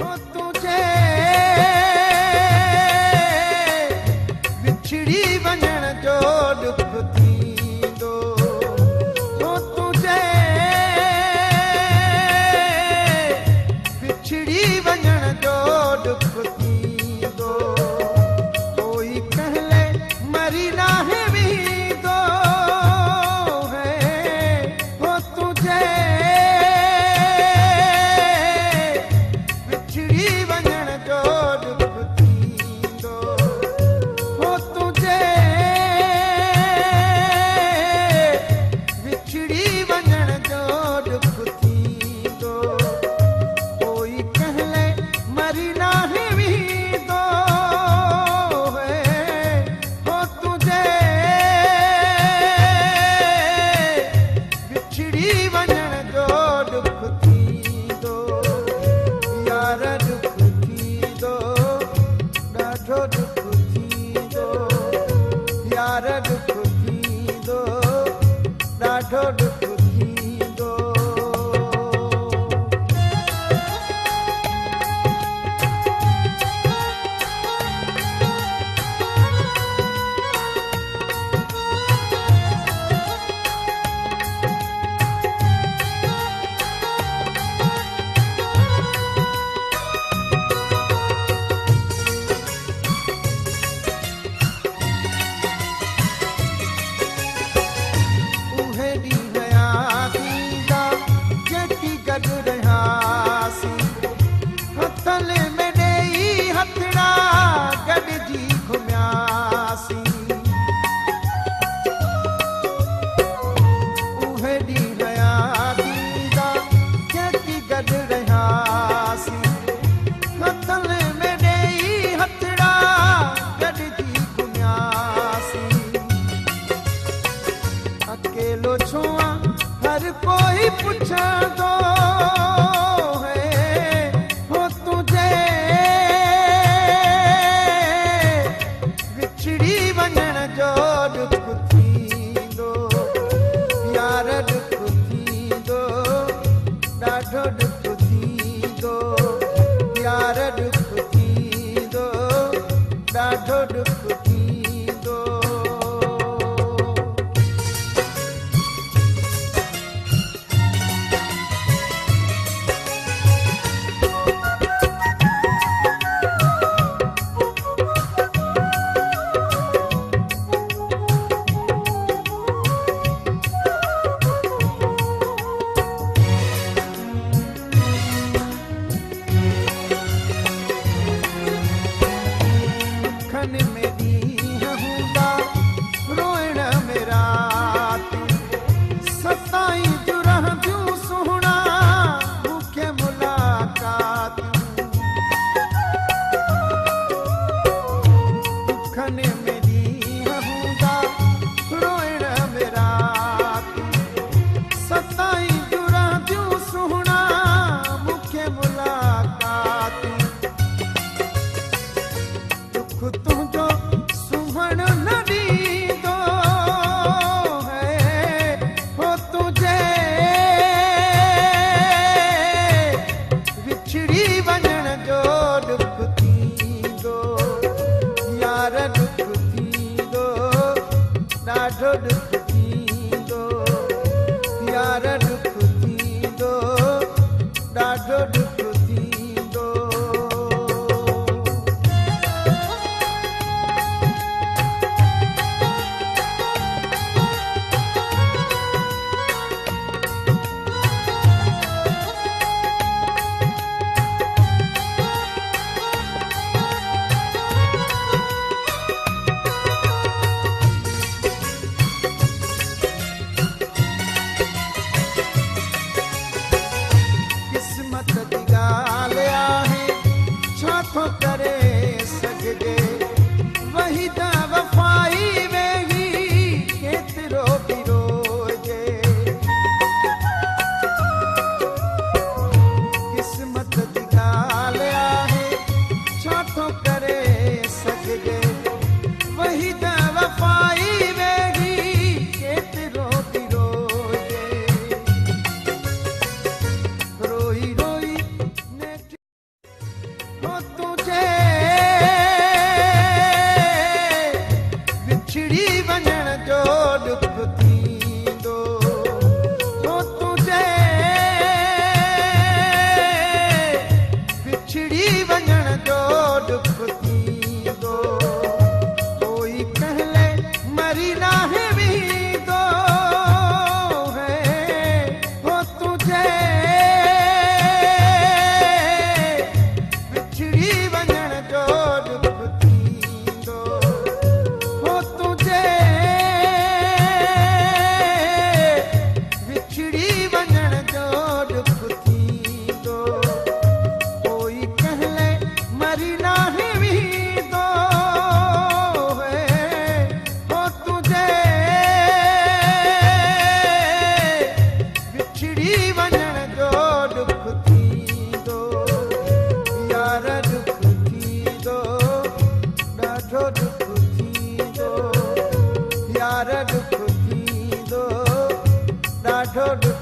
हो तुझे बिछड़ी वञण जो दुख थींदो, हो तुझे बिछड़ी वञण जो दुख थींदो, कोई कहले मरी नाहे वींदो है, हो तुझे बिछड़ी वञण जो दुख थींदो, हो तुझे बिछड़ी वञण जो दुख थींदो, कोई कहले मरी नाहे वींदो है, हो तुझे बिछड़ी वञण जो दुख थींदो, यार दुख थींदो, ॾाढो दुख थींदो, यार दुख थींदो, ॾाढो दुख थींदो। उहे ॾींहं यादि ईंदा जेकी गॾु रहियासीं, हथले में ॾेई हथड़ा गॾिजी घुमियासीं, उहे ॾींहं यादि ईंदा जेकी गॾु रहियासीं, हथले में ॾेई हथड़ा गॾिजी घुमियासीं, अकेलो छो हर कोई पुछंदो है, हो तुझे बिछड़ी वञण जो दुख थींदो, यार दुख थींदो, ॾाढो दुख थींदो, यार दुख थींदो, ॾाढो दुख थींदो। खन में ॾींहं हूंदा रोइण में राति, सताई जो रहंदियूं सुहिणा मूंखे मुलाक़ातियूं, खन में ॾींहं हूंदा रोइण में राति, सताई जो रहंदियूं सुहिणा मूंखे मुलाक़ातियूं, दुख तुंहिंजो सुम्हण न ॾींदो है, हो तुझे बिछड़ी वञण जो दुख थींदो, यार दुख थींदो, ॾाढो दुख थींदो, यार दुख थींदो, ॾाढो दुख थींदो। किस्मत जी ॻाल्हि आहे, छा थो करे सघिजे, वही त वफ़ाई वेही केतिरो बि रोइजे, किस्मत जी ॻाल्हि आहे, छा थो करे सघिजे, वही त वफ़ाई वेही केतिरो बि रोइजे, रोई रोई ठोड